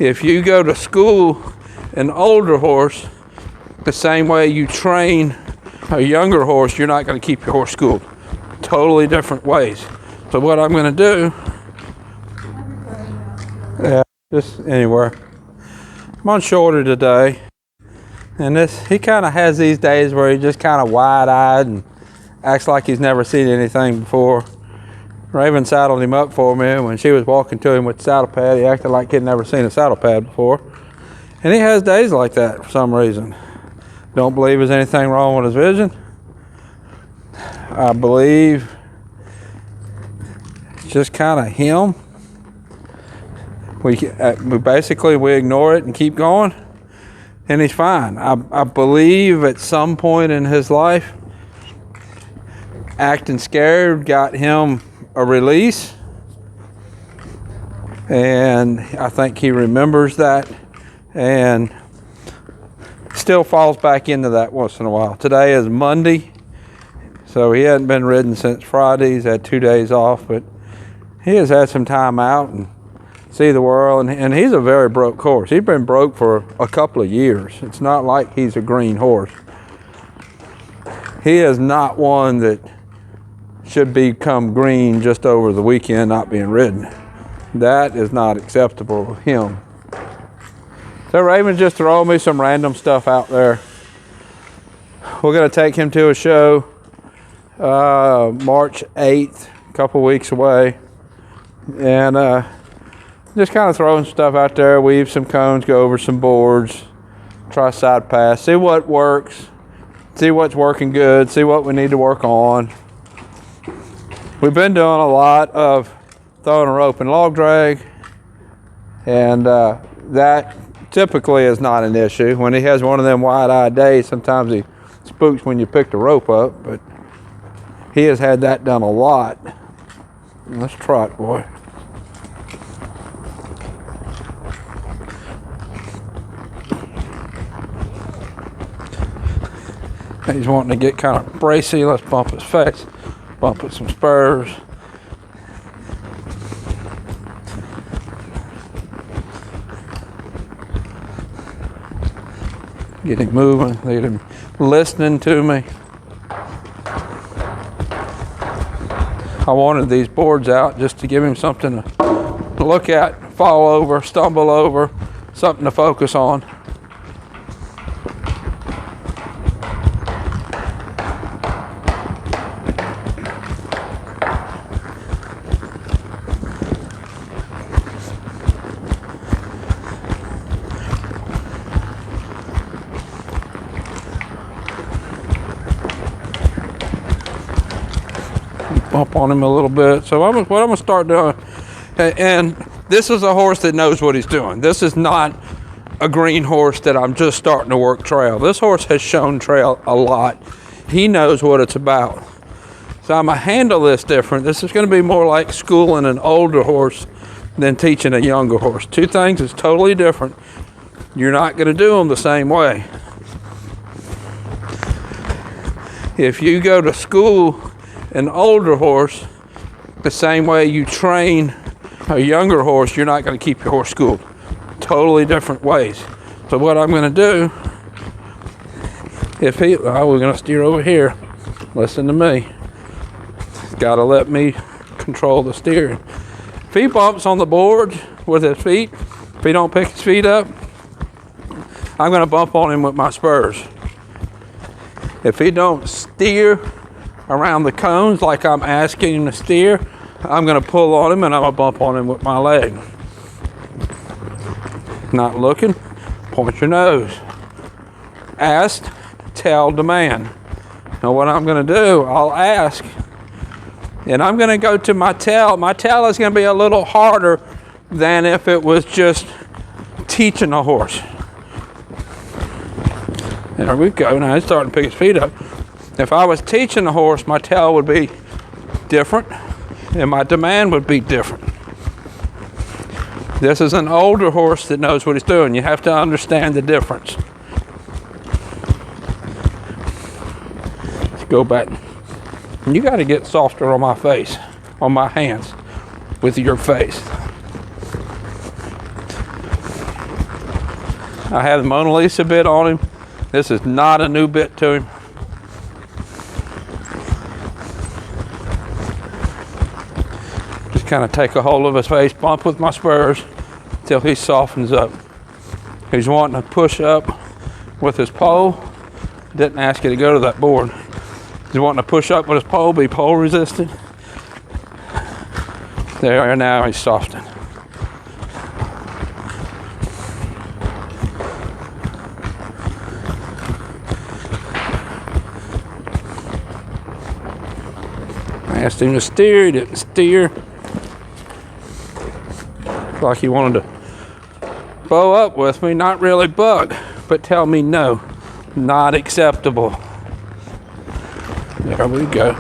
If you go to school an older horse the same way you train a younger horse, you're not going to keep your horse schooled. Totally different ways. So what I'm going to do, just anywhere. I'm on shoulder today, and he kind of has these days where he's just kind of wide-eyed and acts like he's never seen anything before. Raven saddled him up for me. When she was walking to him with the saddle pad, he acted like he'd never seen a saddle pad before. And he has days like that for some reason. Don't believe there's anything wrong with his vision. I believe it's just kind of him. We ignore it and keep going, and he's fine. I believe at some point in his life, acting scared got him a release, and I think he remembers that and still falls back into that once in a while. Today is Monday, so he hadn't been ridden since Friday. He's had 2 days off, but he has had some time out and see the world, and he's a very broke horse. He's been broke for a couple of years. It's not like he's a green horse. He is not one that should become green just over the weekend not being ridden. That is not acceptable of him. So Raven's just throwing me some random stuff out there. We're going to take him to a show March 8th, a couple weeks away, and just kind of throwing stuff out there, weave some cones, go over some boards, try side pass, see what works, see what's working good, see what we need to work on. We've been doing a lot of throwing a rope and log drag, and that typically is not an issue. When he has one of them wide-eyed days, sometimes he spooks when you pick the rope up, but he has had that done a lot. Let's trot, boy. He's wanting to get kind of bracy. Let's bump his face, bump with some spurs. Get him moving, get him listening to me. I wanted these boards out just to give him something to look at, fall over, stumble over, something to focus on. Bump on him a little bit. So what I'm going to start doing, and this is a horse that knows what he's doing. This is not a green horse that I'm just starting to work trail. This horse has shown trail a lot. He knows what it's about. So I'm going to handle this different. This is going to be more like schooling an older horse than teaching a younger horse. Two things is totally different. You're not going to do them the same way. If you go to school an older horse the same way you train a younger horse, you're not going to keep your horse schooled. Totally different ways. So what I'm going to do, we're going to steer over here. Listen to me. Got to let me control the steering. If he bumps on the board with his feet, if he don't pick his feet up, I'm going to bump on him with my spurs. If he don't steer around the cones like I'm asking him to steer, I'm going to pull on him and I'm going to bump on him with my leg. Not looking, point your nose. Ask, tell, demand. Now what I'm going to do, I'll ask, and I'm going to go to my tell. My tell is going to be a little harder than if it was just teaching a horse. There we go. Now he's starting to pick his feet up. If I was teaching a horse, my tell would be different and my demand would be different. This is an older horse that knows what he's doing. You have to understand the difference. Let's go back. You got to get softer on my face, on my hands, with your face. I have the Mona Lisa bit on him. This is not a new bit to him. Just kind of take a hold of his face, bump with my spurs till he softens up. He's wanting to push up with his pole. Didn't ask you to go to that board. He's wanting to push up with his pole, be pole resistant. There, now he's softening. I asked him to steer, he didn't steer. Like he wanted to bow up with me, not really buck, but tell me no, not acceptable. There we go.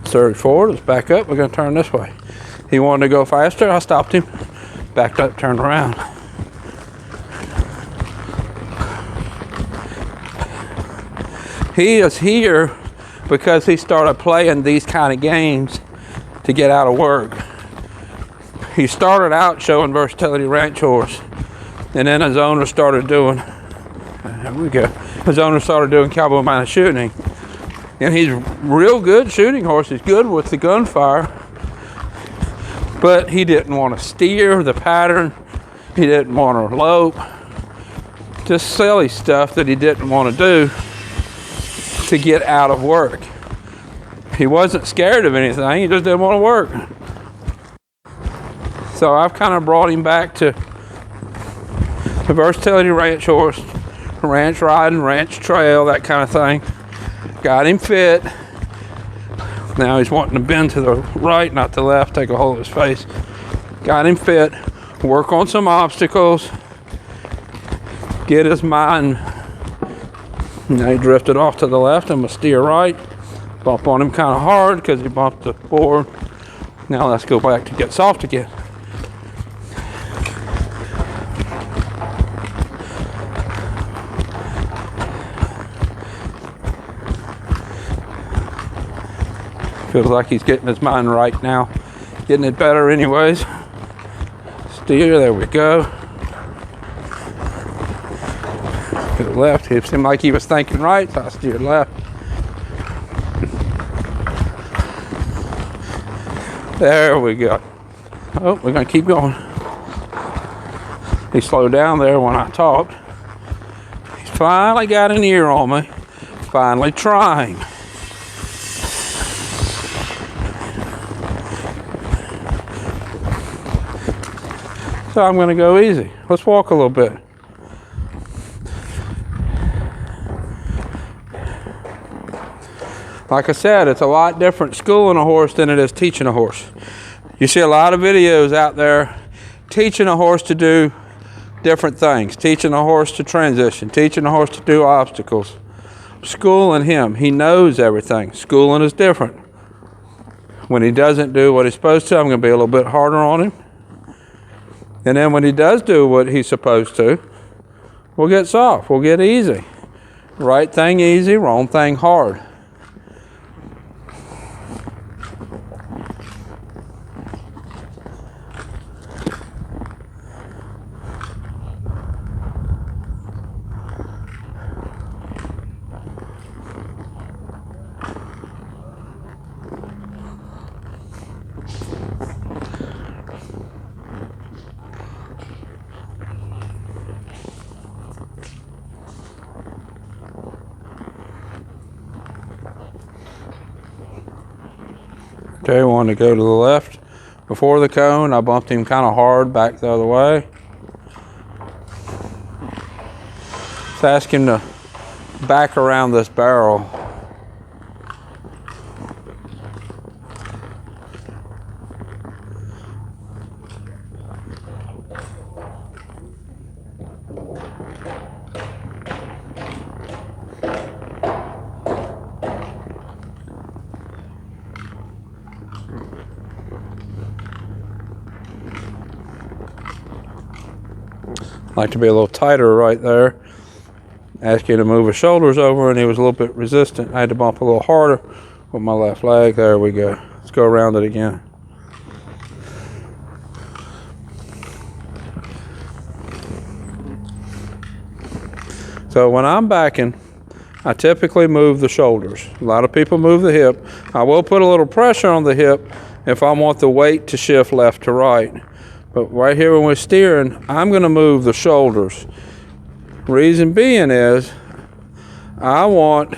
Surge forward, let's back up, we're gonna turn this way. He wanted to go faster, I stopped him, backed up, turned around. He is here because he started playing these kind of games to get out of work. He started out showing versatility ranch horse, and then his owner started doing, there we go, his owner started doing cowboy mounted shooting. And he's real good shooting horse. He's good with the gunfire. But he didn't want to steer the pattern. He didn't want to lope. Just silly stuff that he didn't want to do to get out of work. He wasn't scared of anything. He just didn't want to work. So I've kind of brought him back to the versatility ranch horse, ranch riding, ranch trail, that kind of thing. Got him fit. Now he's wanting to bend to the right, not the left, take a hold of his face. Got him fit, work on some obstacles, get his mind. Now he drifted off to the left. I'm gonna steer right, bump on him kind of hard because he bumped the board. Now let's go back to get soft again. Feels like he's getting his mind right now. Getting it better anyways. Steer, there we go. To the left, it seemed like he was thinking right, so I steered left. There we go. Oh, we're gonna keep going. He slowed down there when I talked. He's finally got an ear on me. Finally trying. So I'm going to go easy. Let's walk a little bit. Like I said, it's a lot different schooling a horse than it is teaching a horse. You see a lot of videos out there teaching a horse to do different things, teaching a horse to transition, teaching a horse to do obstacles. Schooling him, he knows everything. Schooling is different. When he doesn't do what he's supposed to, I'm going to be a little bit harder on him. And then when he does do what he's supposed to, we'll get soft, we'll get easy. Right thing easy, wrong thing hard. Okay, wanted to go to the left before the cone. I bumped him kind of hard back the other way. Let's ask him to back around this barrel. Like to be a little tighter right there. Ask you to move his shoulders over, and he was a little bit resistant. I had to bump a little harder with my left leg. There we go. Let's go around it again. So when I'm backing, I typically move the shoulders. A lot of people move the hip. I will put a little pressure on the hip if I want the weight to shift left to right. But right here when we're steering, I'm going to move the shoulders. Reason being is I want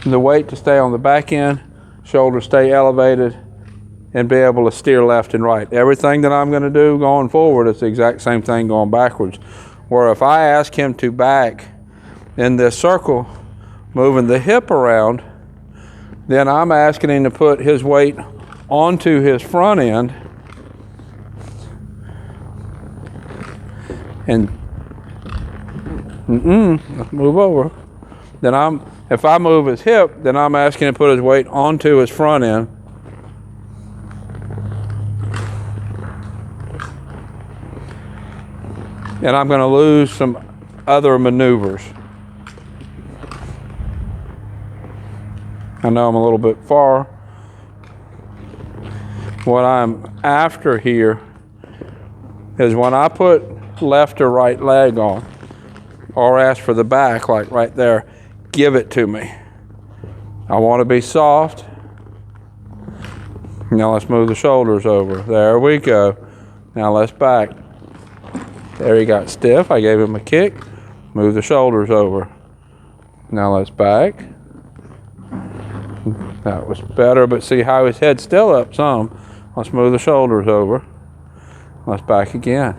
the weight to stay on the back end, shoulders stay elevated, and be able to steer left and right. Everything that I'm going to do going forward is the exact same thing going backwards. Where if I ask him to back in this circle, moving the hip around, then I'm asking him to put his weight onto his front end and move over. Then if I move his hip, then I'm asking him to put his weight onto his front end. And I'm going to lose some other maneuvers. I know I'm a little bit far. What I'm after here is when I put left or right leg on, or ask for the back, like right there, give it to me. I want to be soft. Now let's move the shoulders over. There we go. Now let's back. There he got stiff. I gave him a kick. Move the shoulders over. Now let's back. That was better, but see how his head's still up some. Let's move the shoulders over. Let's back again.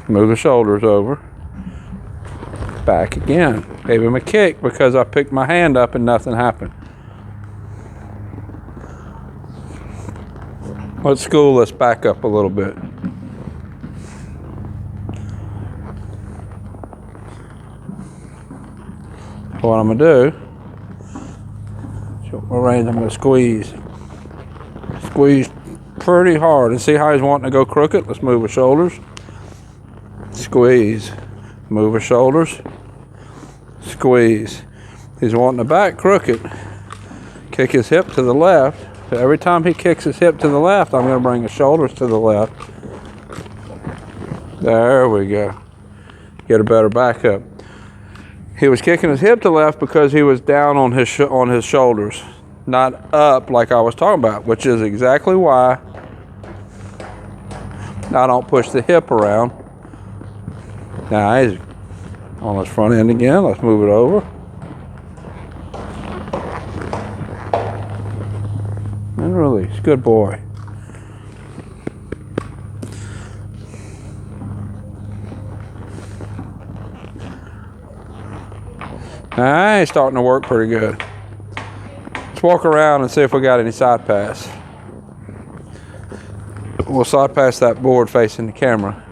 Move the shoulders over. Back again. Gave him a kick because I picked my hand up and nothing happened. Let's school this back up a little bit. What I'm gonna do, I'm gonna squeeze pretty hard, and see how he's wanting to go crooked. Let's move his shoulders, squeeze, move his shoulders, squeeze. He's wanting the back crooked. Kick his hip to the left. So every time he kicks his hip to the left, I'm gonna bring his shoulders to the left. There we go. Get a better back up. He was kicking his hip to left because he was down on his shoulders, not up like I was talking about, which is exactly why I don't push the hip around. Now he's on his front end again. Let's move it over. And release. Good boy. Now, he's starting to work pretty good. Let's walk around and see if we got any side pass. We'll side pass that board facing the camera.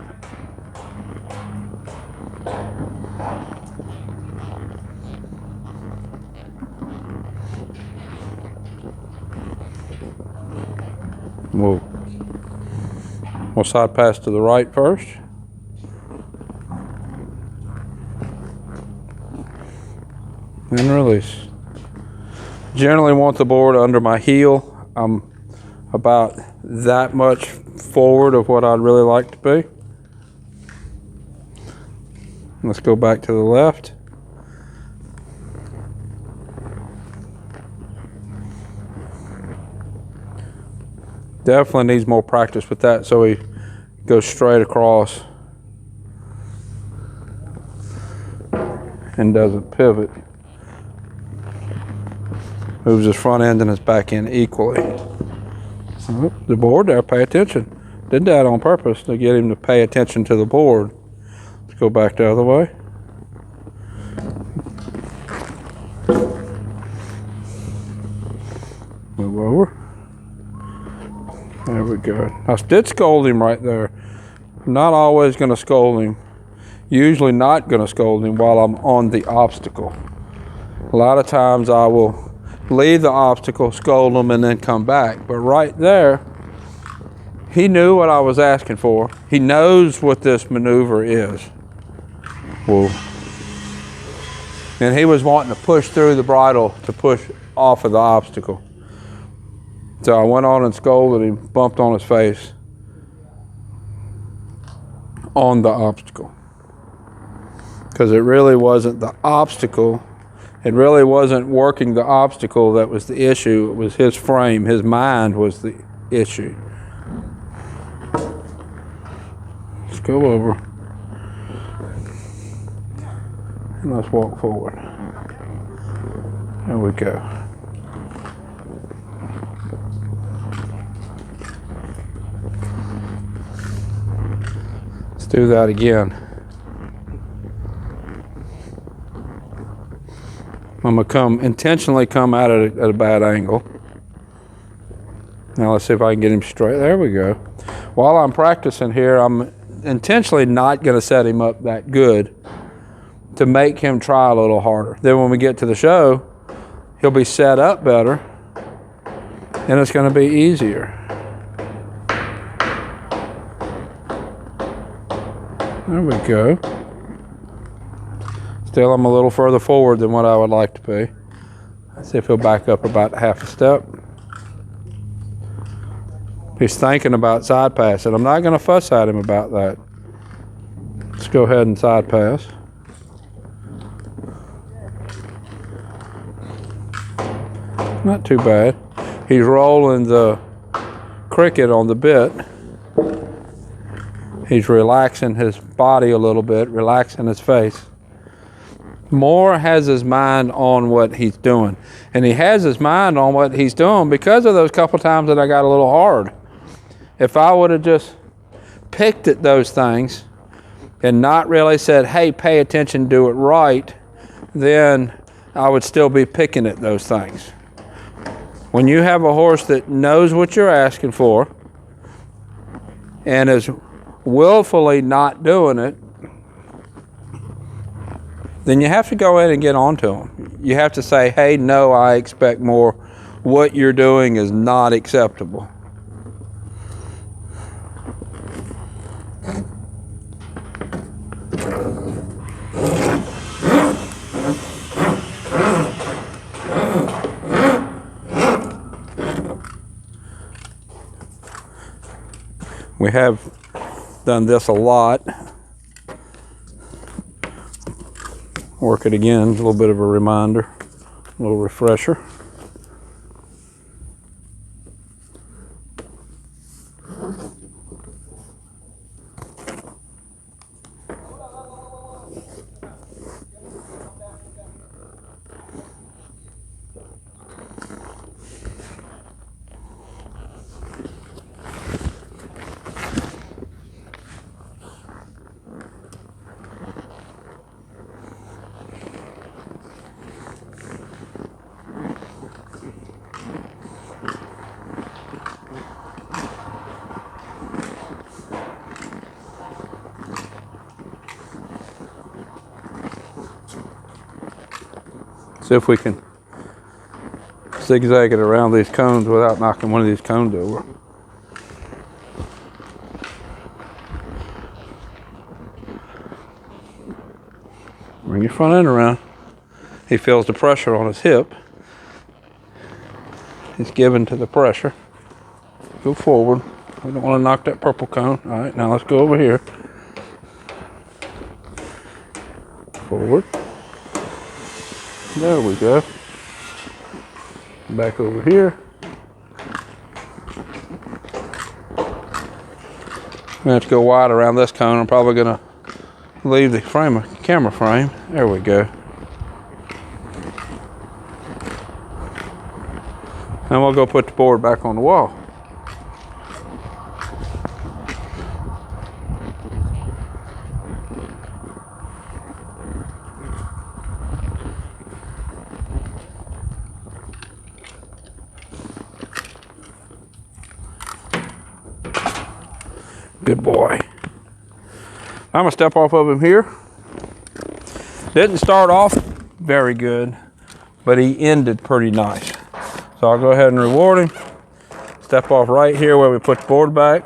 We'll side pass to the right first. And release. Generally want the board under my heel. I'm about that much forward of what I'd really like to be. Let's go back to the left. Definitely needs more practice with that so he goes straight across and doesn't pivot. Moves his front end and his back end equally. Oh, the board there, pay attention. Did that on purpose to get him to pay attention to the board. Let's go back the other way. Move over. There we go. I did scold him right there. I'm not always going to scold him. Usually not going to scold him while I'm on the obstacle. A lot of times I will leave the obstacle, scold them, and then come back. But right there, He knew what I was asking for. He knows what this maneuver is. Whoa. And he was wanting to push through the bridle to push off of the obstacle. So I went on and scolded him, bumped on his face on the obstacle. Because it really wasn't the obstacle. It really wasn't working the obstacle that was the issue. It was his frame, his mind was the issue. Let's go over and let's walk forward. There we go. Let's do that again. I'm gonna intentionally come at it at a bad angle. Now let's see if I can get him straight. There we go. While I'm practicing here, I'm intentionally not gonna set him up that good to make him try a little harder. Then when we get to the show, he'll be set up better and it's gonna be easier. There we go. Still, I'm a little further forward than what I would like to be. Let's see if he'll back up about half a step. He's thinking about side passing. I'm not going to fuss at him about that. Let's go ahead and side pass. Not too bad. He's rolling the cricket on the bit. He's relaxing his body a little bit, relaxing his face. Moore has his mind on what he's doing. And he has his mind on what he's doing because of those couple times that I got a little hard. If I would have just picked at those things and not really said, hey, pay attention, do it right, then I would still be picking at those things. When you have a horse that knows what you're asking for and is willfully not doing it, then you have to go in and get onto them. You have to say, hey, no, I expect more. What you're doing is not acceptable. We have done this a lot. Work it again, a little bit of a reminder, a little refresher. See if we can zigzag it around these cones without knocking one of these cones over. Bring your front end around. He feels the pressure on his hip. He's given to the pressure. Go forward. We don't want to knock that purple cone. All right, now let's go over here. Forward. There we go. Back over here. I'm gonna have to go wide around this cone. I'm probably gonna leave the camera frame. There we go. And we'll go put the board back on the wall. Good boy. I'm gonna step off of him here. Didn't start off very good, but he ended pretty nice. So I'll go ahead and reward him. Step off right here where we put the board back.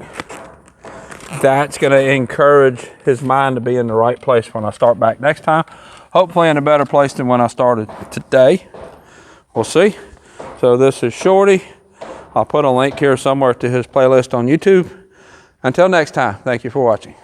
that's going to encourage his mind to be in the right place when I start back next time. Hopefully in a better place than when I started today. We'll see. So this is Shorty. I'll put a link here somewhere to his playlist on YouTube. Until next time, thank you for watching.